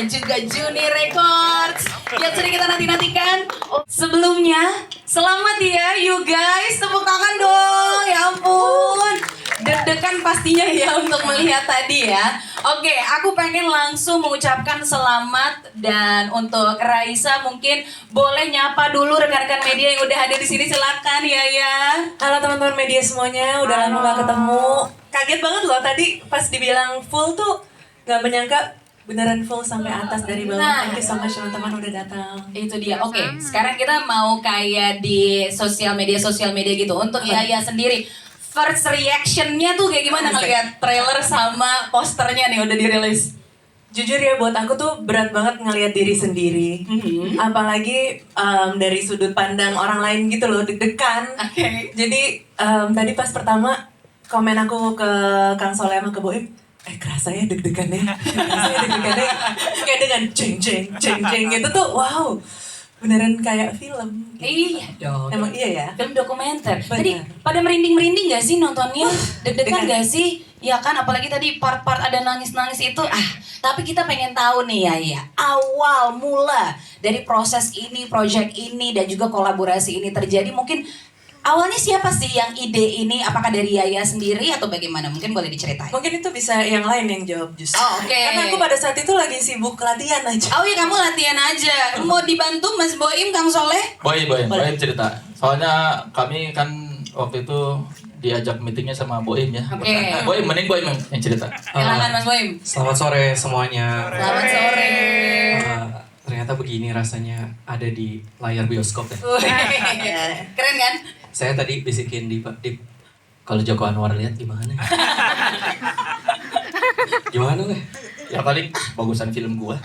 dan juga Juni Records yang sering kita nanti-nantikan. Sebelumnya, selamat ya you guys, tepuk tangan dong, ya ampun. Deg-degan pastinya ya untuk melihat tadi ya. Oke, aku pengen langsung mengucapkan selamat dan untuk Raisa mungkin boleh nyapa dulu rekan-rekan media yang udah hadir di sini, silakan ya. Halo teman-teman media semuanya, udah lama gak ketemu. Kaget banget loh tadi pas dibilang full tuh gak menyangka beneran full sampai atas dari bawah. Nah. Thank you so much teman-teman udah datang. Itu dia. Oke, sekarang kita mau kayak di sosial media gitu. Untuk Yaya sendiri, first reaction-nya tuh kayak gimana ngeliat trailer sama posternya nih udah dirilis? Jujur ya buat aku tuh berat banget ngelihat diri sendiri. Apalagi dari sudut pandang orang lain gitu loh, deg-degan. Oke. Jadi tadi pas pertama komen aku ke Kang Soleh sama ke Boim, kerasa ya deg-degannya. Rasanya deg-degannya kayak dengan jeng gitu tuh, wow. Beneran kayak film. Iya dong. Emang iya ya? Film dokumenter. Benar. Tadi pada merinding-merinding gak sih nontonnya? Deg-degan deg-degan. gak sih? Ya kan, apalagi tadi part-part ada nangis-nangis itu. Tapi kita pengen tahu nih ya, awal mula dari proses ini, project ini, dan juga kolaborasi ini terjadi. Mungkin awalnya siapa sih yang ide ini? Apakah dari Yaya sendiri atau bagaimana? Mungkin boleh diceritain. Mungkin itu bisa yang lain yang jawab justru. Oh, oke. Karena aku pada saat itu lagi sibuk latihan aja. Oh iya, kamu latihan aja. Mau dibantu Mas Boim, Kang Soleh? Boy cerita. Soalnya kami kan waktu itu diajak meetingnya sama Boim ya. Oke. Boim yang cerita. Silakan Mas Boim. Selamat sore semuanya. Selamat sore. Ternyata begini rasanya ada di layar bioskop ya. Keren kan? Saya tadi bisikin di kalau Joko Anwar lihat gimana? Gimana weh? Ya kali bagusan film gua.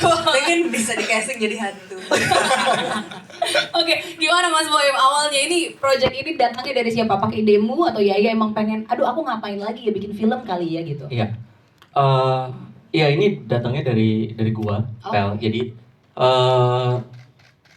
Mungkin bisa di casting jadi hantu. Oke, gimana Mas Boim? Awalnya ini project ini datangnya dari siapa? Pakai idemu atau Yaya emang pengen, aduh aku ngapain lagi ya bikin film kali ya gitu? Iya. Iya ini datangnya dari gua, Oh. Pel. Jadi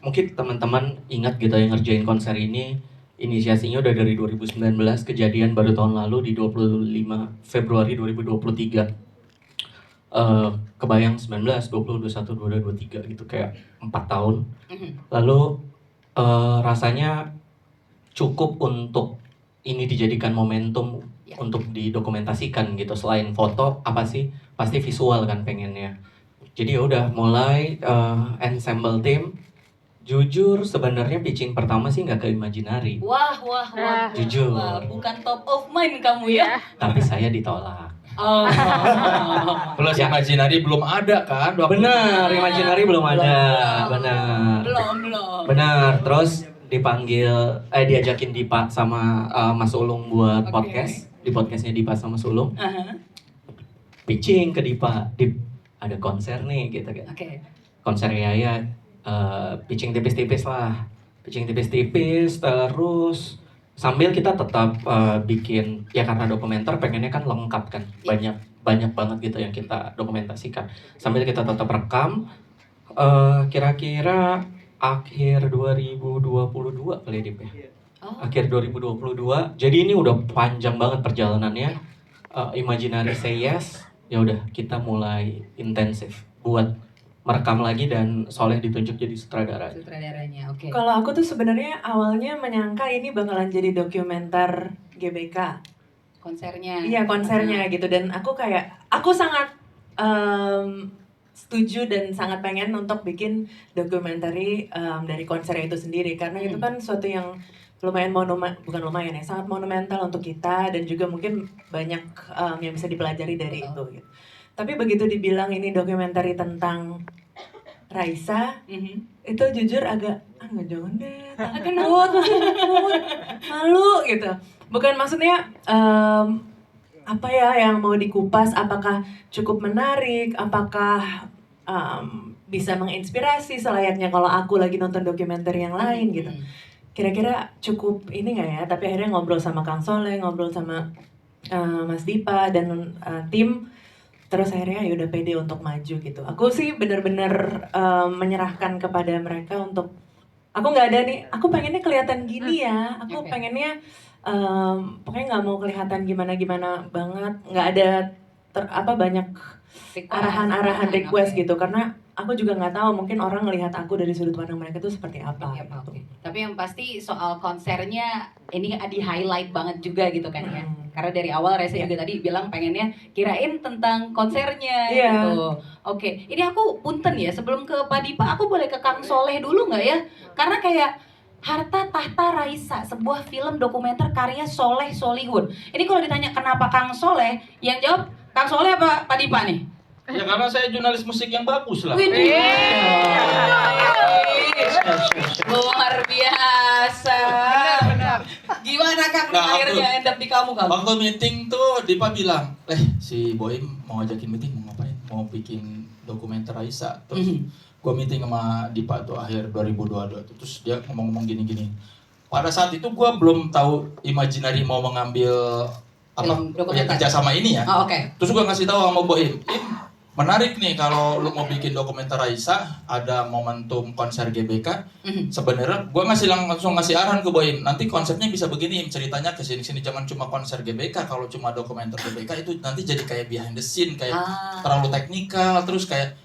mungkin teman-teman ingat gitu yang ngerjain konser ini, inisiasinya udah dari 2019, kejadian baru tahun lalu di 25 Februari 2023. Kebayang 19, 20, 21, 22, 23 gitu, kayak 4 tahun. Lalu rasanya cukup untuk ini dijadikan momentum Ya. untuk didokumentasikan gitu. Selain foto, apa sih? Pasti visual kan pengennya. Jadi ya udah mulai ensemble team. Jujur sebenarnya pitching pertama sih nggak ke Imaginary, Wah. Jujur. Wah, bukan top of mind kamu ya? tapi saya ditolak. Oh. Plus Imaginary belum ada kan? Benar, Imaginary belum ada. Benar. Belum. Benar, terus diajakin Dipa sama Mas Ulung buat Oke. podcast. Di podcastnya Dipa sama Mas Ulung. Aha. Pitching ke Dipa, Dip, ada konser nih gitu kan. Oke. Konser Yaya, pitching tipis-tipis lah. Pitching tipis-tipis, terus sambil kita tetap bikin, ya karena dokumenter pengennya kan lengkap kan. Banyak banget gitu yang kita dokumentasikan. Sambil kita tetap rekam, kira-kira akhir 2022 kali ya, Dip ya. Oh. Akhir 2022. Jadi ini udah panjang banget perjalanannya. Imaginary say yes, ya udah kita mulai intensif buat merekam lagi dan Soleh ditunjuk jadi sutradara. Sutradaranya, oke. Kalau aku tuh sebenarnya awalnya menyangka ini bakalan jadi dokumenter GBK. Konsernya. Iya konsernya gitu, dan aku sangat setuju dan sangat pengen untuk bikin dokumenter dari konser itu sendiri, karena itu kan suatu yang lumayan bukan lumayan ya, sangat monumental untuk kita dan juga mungkin banyak yang bisa dipelajari dari itu gitu. Tapi begitu dibilang ini dokumenter tentang Raisa, itu jujur agak jangan deh, takut, malu gitu. Bukan maksudnya apa ya yang mau dikupas, apakah cukup menarik, apakah bisa menginspirasi selayaknya kalau aku lagi nonton dokumenter yang lain gitu. Kira-kira cukup ini nggak ya? Tapi akhirnya ngobrol sama Kang Soleh, ngobrol sama Mas Dipa dan tim, terus akhirnya ya udah pede untuk maju gitu. Aku sih bener-bener menyerahkan kepada mereka untuk, aku nggak ada nih, aku pengennya kelihatan gini ya, aku Oke. pengennya pokoknya nggak mau kelihatan gimana-gimana banget, nggak ada banyak arahan-arahan request gitu, karena aku juga nggak tahu mungkin orang ngelihat aku dari sudut pandang mereka tuh seperti apa. Oke, gitu. oke. Tapi yang pasti soal konsernya ini di highlight banget juga gitu kan ya. Karena dari awal Reza Iya. juga tadi bilang pengennya kirain tentang konsernya Iya. gitu. Oke, ini aku punten ya sebelum ke Pak Dipa aku boleh ke Kang Soleh dulu nggak ya? Karena kayak Harta Tahta Raisa, sebuah film dokumenter karya Soleh Solihun. Ini kalau ditanya kenapa Kang Soleh, yang jawab Kang Soleh apa Pak Dipa nih? Ya karena saya jurnalis musik yang bagus lah. Widih. Luar biasa. Gimana Kang Nah, akhirnya end up di kamu Kang? Waktu meeting tuh Dipa bilang, si Boim mau ajakin meeting, mau ngapain? Mau bikin dokumenter Raisa. Terus gue meeting sama Dipa tuh akhir 2022 tuh. Terus dia ngomong-ngomong gini-gini. Pada saat itu gue belum tahu Imaginary mau mengambil Film ya, dokumenter. kerja sama ini ya. Oh, oke. Terus gue ngasih tahu sama Boim, menarik nih kalau lu mau bikin dokumenter Raisa, ada momentum konser GBK. Sebenarnya gue langsung ngasih arahan ke Boim, nanti konsepnya bisa begini, ceritanya ke sini jangan cuma konser GBK. Kalau cuma dokumenter GBK itu nanti jadi kayak behind the scene, kayak terlalu teknikal. Terus kayak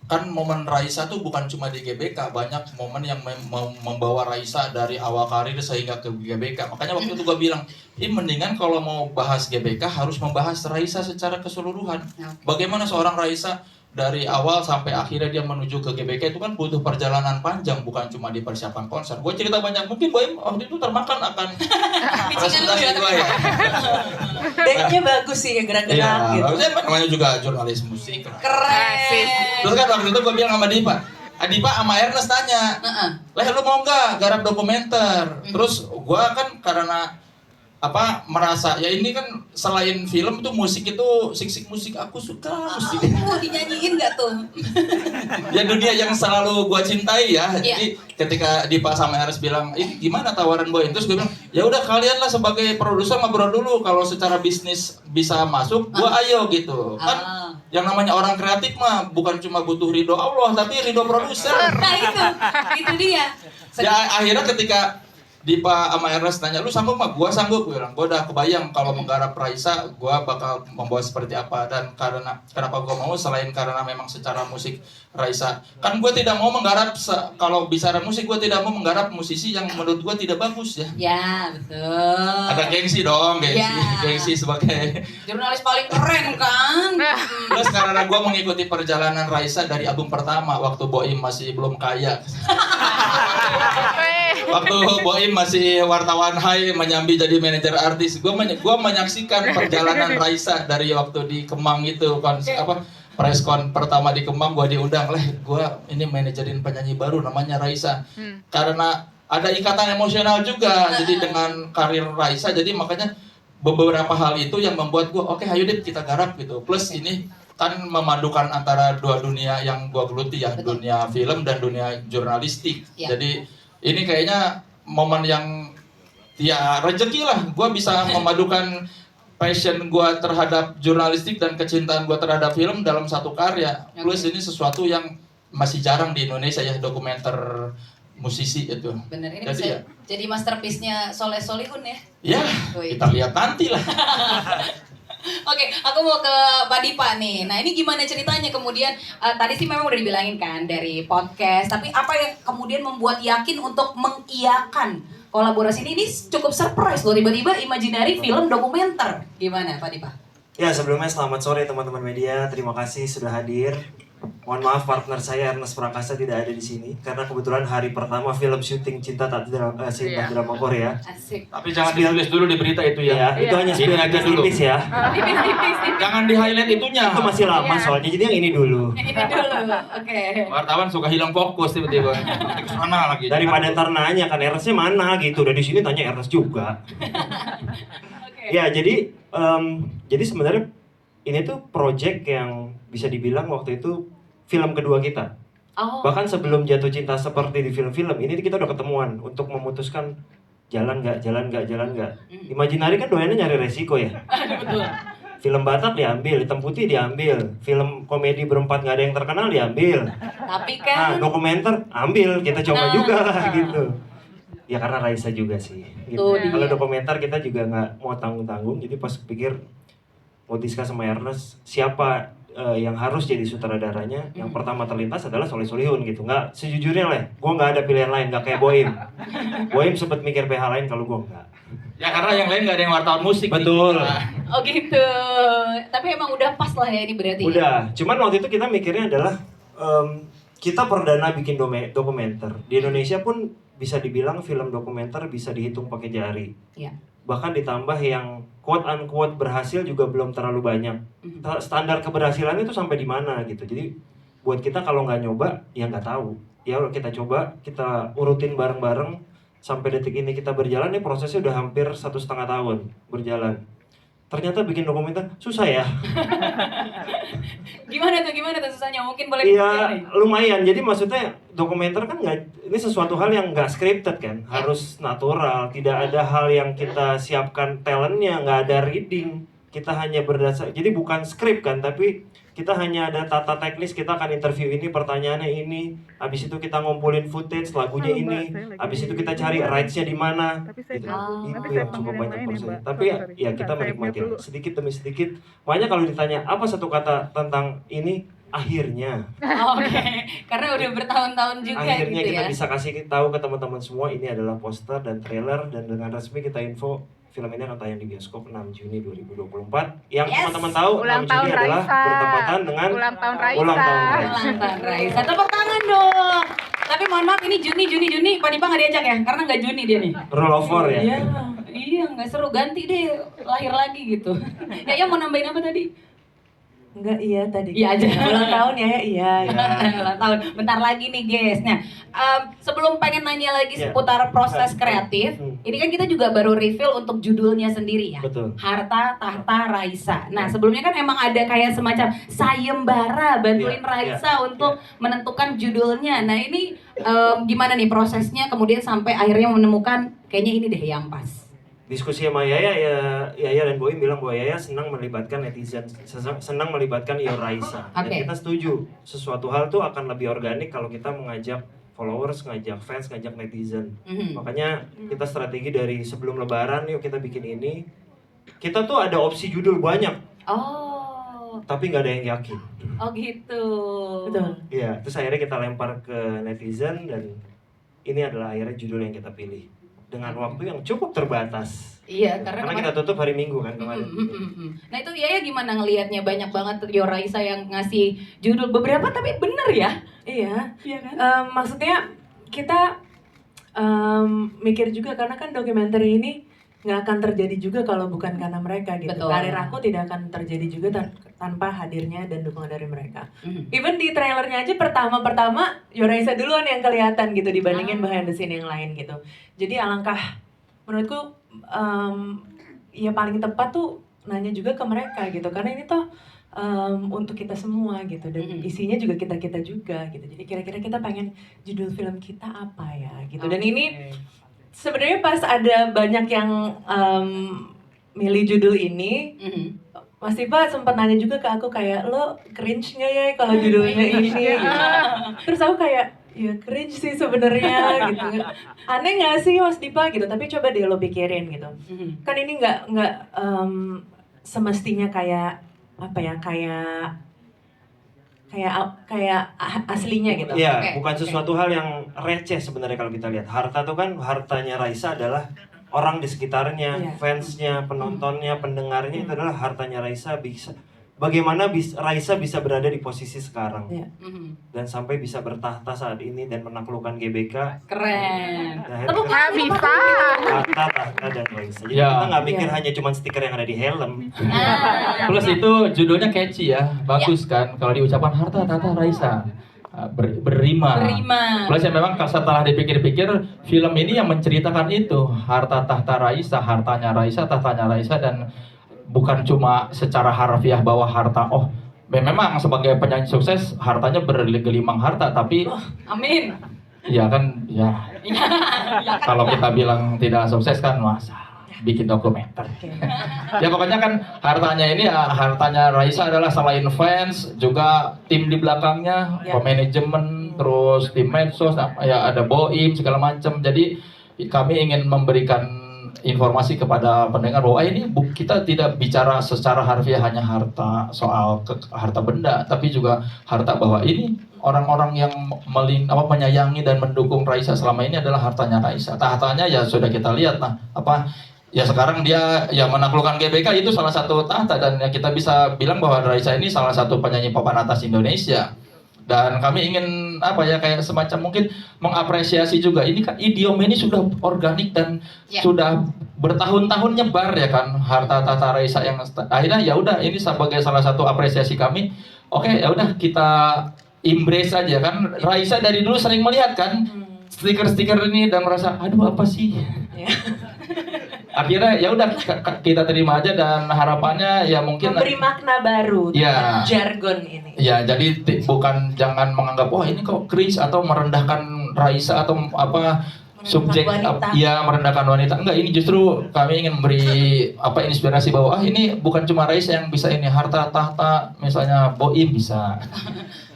kan momen Raisa tuh bukan cuma di GBK, banyak momen yang membawa Raisa dari awal karir sehingga ke GBK. Makanya waktu itu gue bilang, mendingan kalau mau bahas GBK harus membahas Raisa secara keseluruhan. Bagaimana seorang Raisa dari awal sampai akhirnya dia menuju ke GBK itu kan butuh perjalanan panjang, bukan cuma di persiapan konser. Gue cerita banyak, mungkin Boim waktu itu termakan akan presentasi gue ya. Decknya bagus sih, gerak-gerak gitu. Saya namanya juga jurnalis musik. Keren. Terus kan waktu itu gue bilang sama Dipa, Dipa sama Ernest tanya, lu mau nggak garap dokumenter? Terus gue kan karena merasa ya ini kan selain film itu musik itu sik musik aku suka musik. Mau dinyanyiin nggak tuh? Ya dunia yang selalu gue cintai ya. Jadi ketika Dipa sama Ernest bilang, gimana tawaran Boy? Terus gue bilang, ya udah kalian lah sebagai produser ngobrol dulu, kalau secara bisnis bisa masuk, gue ayo gitu. Kan yang namanya orang kreatif mah bukan cuma butuh ridho Allah, tapi ridho produser. Nah itu dia. Ya akhirnya ketika Dipa sama Ernest nanya, lu sanggup mah? Gua sanggup, gue bilang. Gua udah kebayang kalau menggarap Raisa, gua bakal membawa seperti apa. Dan kenapa gua mau, selain karena memang secara musik Raisa, kan gue tidak mau menggarap kalau bicara musik, gue tidak mau menggarap musisi yang menurut gue tidak bagus ya. Ya betul. Ada gengsi dong, gengsi sebagai jurnalis paling keren kan. Terus karena gue mengikuti perjalanan Raisa dari album pertama waktu Boim masih belum kaya. Waktu Boim masih wartawan Hai menyambi jadi manajer artis, gue menyaksikan perjalanan Raisa dari waktu di Kemang itu preskon pertama di Kemang, gue diundang gue ini manajerin penyanyi baru namanya Raisa. Karena ada ikatan emosional juga, jadi dengan karir Raisa, jadi makanya beberapa hal itu yang membuat gue oke, ayo deh kita garap gitu. Plus ini kan memadukan antara dua dunia yang gue geluti ya, dunia film dan dunia jurnalistik. Jadi ini kayaknya momen yang ya rezeki lah, gue bisa memadukan passion gue terhadap jurnalistik dan kecintaan gue terhadap film dalam satu karya. Plus ini sesuatu yang masih jarang di Indonesia ya, dokumenter musisi itu. Bener, ini jadi, bisa jadi masterpiece-nya Soleh Solihun ya? Ya, kita lihat nanti lah. Oke, aku mau ke Pak Dipa nih. Nah ini gimana ceritanya kemudian, tadi sih memang udah dibilangin kan dari podcast, tapi apa yang kemudian membuat yakin untuk mengiyakan kolaborasi ini cukup surprise loh, tiba-tiba Imaginary film dokumenter. Gimana Pak Dipa? Ya sebelumnya selamat sore teman-teman media, terima kasih sudah hadir. Mohon maaf partner saya Ernest Prakasa tidak ada di sini karena kebetulan hari pertama film syuting Cinta Tak Drama Korea. Asik. Tapi jangan ditulis dulu di berita itu ya. Itu hanya spill aja dulu. tipis ya. Jangan di highlight itunya. Itu masih lama soalnya, jadi yang ini dulu. Ini dulu, oke. Wartawan suka hilang fokus tiba-tiba. Nanti kesana lagi. Daripada ntar nanya kan Ernestnya mana gitu, udah di sini tanya Ernest juga. Ya jadi sebenarnya ini tuh project yang bisa dibilang waktu itu film kedua kita. Bahkan sebelum Jatuh Cinta seperti di film-film ini kita udah ketemuan untuk memutuskan jalan nggak. Imaginary kan doyannya nyari resiko ya. Betul. Film Batak diambil, Hitam Putih diambil, film komedi berempat nggak ada yang terkenal diambil. Tapi kan Dokumenter ambil, kita coba juga lah gitu. Ya karena Raisa juga sih. Gitu. Kalau dokumenter kita juga nggak mau tanggung-tanggung, jadi pas pikir mau discuss sama Ernest siapa yang harus jadi sutradaranya. Yang pertama terlintas adalah Soleh Solihun gitu. Nggak, sejujurnya lah, gue nggak ada pilihan lain, nggak kayak Boim. Boim sempet mikir PH lain, kalau gue nggak. Ya karena yang lain nggak ada yang wartawan musik. Betul. Oh gitu. Tapi emang udah pas lah ya ini berarti. Udah, cuman waktu itu kita mikirnya adalah kita perdana bikin dokumenter. Di Indonesia pun bisa dibilang film dokumenter bisa dihitung pakai jari. Iya. Bahkan ditambah yang quote unquote berhasil juga belum terlalu banyak. Standar keberhasilannya itu sampai di mana gitu. Jadi buat kita kalau nggak nyoba ya nggak tahu. Ya kita coba, kita urutin bareng-bareng sampai detik ini kita berjalan. Nih prosesnya udah hampir 1,5 tahun berjalan. Ternyata bikin dokumenter susah ya. Gimana tuh susahnya? Mungkin boleh Iya, diceritain. lumayan. Jadi maksudnya dokumenter kan nggak, ini sesuatu hal yang nggak scripted kan, harus natural. Tidak ada hal yang kita siapkan talentnya, nggak ada reading. Kita hanya berdasar, jadi bukan skrip kan, tapi kita hanya ada tata teknis. Kita akan interview ini, pertanyaannya ini, habis itu kita ngumpulin footage lagunya ini, habis itu kita cari rights-nya di mana. Gitu. Itu yang cukup banyak prosesnya. Tapi ya kita menikmati sedikit demi sedikit. Makanya kalau ditanya apa satu kata tentang ini, akhirnya. Oke. Karena udah bertahun-tahun juga Akhirnya gitu kita ya. bisa kasih tahu ke teman-teman semua ini adalah poster dan trailer, dan dengan resmi kita info film ini akan tayang di bioskop 6 Juni 2024. Yang Yes! teman-teman tahu Ulang 6 Juni tahun adalah Raisa. bertepatan dengan Ulang tahun Raisa. ulang tahun Raisa. Ulang tahun Raisa. Tepuk tangan dong. Tapi mohon maaf ini Juni. Pak Dipa nggak diajak ya? Karena nggak Juni dia nih. Roll over ya. Iya nggak seru. Ganti deh lahir lagi gitu. Ya mau nambahin apa tadi? Enggak, iya tadi. Iya aja. Ulang tahun ya, iya. Ulang tahun. Bentar lagi nih guys. Nah, sebelum pengen nanya lagi Ya. seputar proses kreatif, ini kan kita juga baru reveal untuk judulnya sendiri ya. Betul. Harta Tahta Raisa. Nah, sebelumnya kan emang ada kayak semacam sayembara bantuin Ya, Raisa untuk menentukan judulnya. Nah, ini gimana nih prosesnya kemudian sampai akhirnya menemukan kayaknya ini deh yang pas. Diskusi sama Yaya dan Boim bilang bahwa Yaya senang melibatkan netizen, senang melibatkan Iyo Raisa. Dan Oke. kita setuju, sesuatu hal tuh akan lebih organik kalau kita mengajak followers, ngajak fans, ngajak netizen. Makanya kita strategi dari sebelum lebaran, yuk kita bikin ini. Kita tuh ada opsi judul banyak, Oh, tapi nggak ada yang yakin. oh gitu. Betul. Iya, terus akhirnya kita lempar ke netizen dan ini adalah akhirnya judul yang kita pilih. Dengan waktu yang cukup terbatas. Iya, karena Karena kita tutup hari Minggu kan kemarin. Nah itu Yaya gimana ngelihatnya, banyak banget Iyo Raisa yang ngasih judul beberapa tapi bener ya? Iya. Iya kan? Maksudnya kita mikir juga karena kan dokumenter ini nggak akan terjadi juga kalau bukan karena mereka gitu. Betul. Karir aku tidak akan terjadi juga tanpa hadirnya dan dukungan dari mereka. Mhm. Even di trailernya aja pertama Iyo Raisa duluan yang kelihatan gitu dibandingin behind the scene yang lain gitu. Jadi alangkah menurutku ya paling tepat tuh nanya juga ke mereka gitu, karena ini tuh untuk kita semua gitu, dan isinya juga kita juga gitu. Jadi kira-kira kita pengen judul film kita apa ya gitu. Dan ini sebenarnya pas ada banyak yang milih judul ini, Mas Dipa sempat nanya juga ke aku kayak, lo cringe nggak ya kalau judulnya ini? Gitu. Terus aku kayak, ya cringe sih sebenarnya gitu. Aneh nggak sih Mas Dipa gitu? Tapi coba deh lo pikirin gitu. Kan ini nggak semestinya kayak apa ya, kayak aslinya gitu. Iya, Oke, bukan oke. sesuatu hal yang receh sebenarnya kalau kita lihat. Harta tuh kan, hartanya Raisa adalah orang di sekitarnya, Iya. fansnya, penontonnya, pendengarnya, itu adalah hartanya Raisa. Bagaimana Raisa bisa berada di posisi sekarang Iya. dan sampai bisa bertahta saat ini dan menaklukkan GBK. Keren. Nah, Tepuk Nggak tangan bisa. Tahta dan Raisa. Jadi Ya. kita nggak mikir Iya. hanya cuma stiker yang ada di helm. Nah, Plus itu judulnya catchy ya, bagus kan kalau diucapkan Harta Tahta Raisa. Berrima. Berima. Plus ya memang setelah dipikir-pikir, film ini yang menceritakan itu, harta tahta Raisa, hartanya Raisa, tahtanya Raisa, dan bukan cuma secara harfiah bahwa harta, memang sebagai penyanyi sukses hartanya bergelimang harta, tapi Amin. ya kan, ya kalau kita bilang tidak sukses kan masa bikin dokumenter. Ya pokoknya kan hartanya ini ya, hartanya Raisa adalah selain fans juga tim di belakangnya, Ya. manajemen, terus tim medsos, ya ada Boim segala macam. Jadi kami ingin memberikan informasi kepada pendengar bahwa ini kita tidak bicara secara harfiah hanya harta soal harta benda, tapi juga harta bahwa ini orang-orang yang menyayangi dan mendukung Raisa selama ini adalah hartanya Raisa. Tahtanya ya sudah kita lihat nah ya sekarang dia ya menaklukkan GBK itu salah satu tahta, dan ya kita bisa bilang bahwa Raisa ini salah satu penyanyi papan atas Indonesia. Dan kami ingin kayak semacam mungkin mengapresiasi juga ini kan idiom ini sudah organik dan sudah bertahun-tahun nyebar ya kan, harta tahta Raisa yang akhirnya ya udah ini sebagai salah satu apresiasi kami. Oke, ya udah kita embrace aja kan. Raisa dari dulu sering melihat kan stiker-stiker ini dan merasa aduh apa sih. Akhirnya ya udah kita terima aja, dan harapannya ya mungkin memberi makna baru ya, jargon ini. Ya, jadi bukan jangan menganggap wah ini kok cringe atau merendahkan Raisa atau subjek merendahkan wanita. Enggak, ini justru kami ingin memberi inspirasi bahwa ini bukan cuma Raisa yang bisa ini, harta tahta misalnya Boim bisa.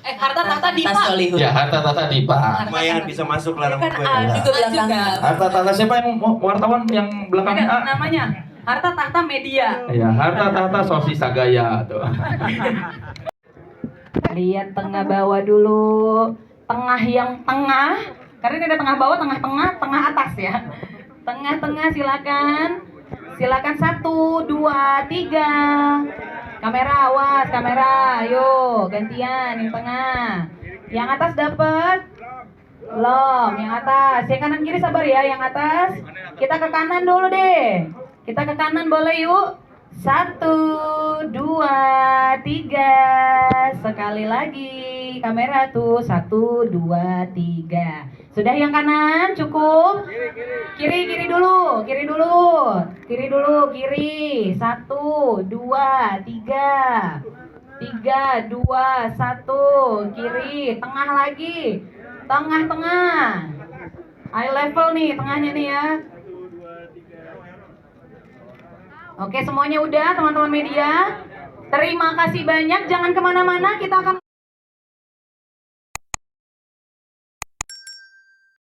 Harta tahta Dipa. Ya, harta tahta Dipa. Lumayan bisa masuk lah nama Kan gue. A juga belakangan. Harta tahta siapa yang wartawan yang belakangnya A? Namanya harta tahta media. Ya, harta tahta Sosi Sagaya tuh. Lihat tengah bawah dulu. Tengah yang tengah. Karena ini ada tengah bawah, tengah-tengah, tengah atas ya. Tengah-tengah silakan. Silakan 1, 2, 3. Kamera, awas, kamera. Ayo, gantian yang tengah. Yang atas dapat. Belum, yang atas. Yang kanan kiri sabar ya, yang atas. Kita ke kanan dulu deh. Kita ke kanan boleh yuk. 1, 2, 3. Sekali lagi. Kamera tuh. 1, 2, 3. Sudah yang kanan cukup. Kiri dulu. Kiri. 1, 2, 3. 3, 2, 1. Kiri. Tengah lagi. Tengah. Eye level nih tengahnya nih ya. Oke, semuanya udah teman-teman media. Terima kasih banyak. Jangan kemana-mana, kita akan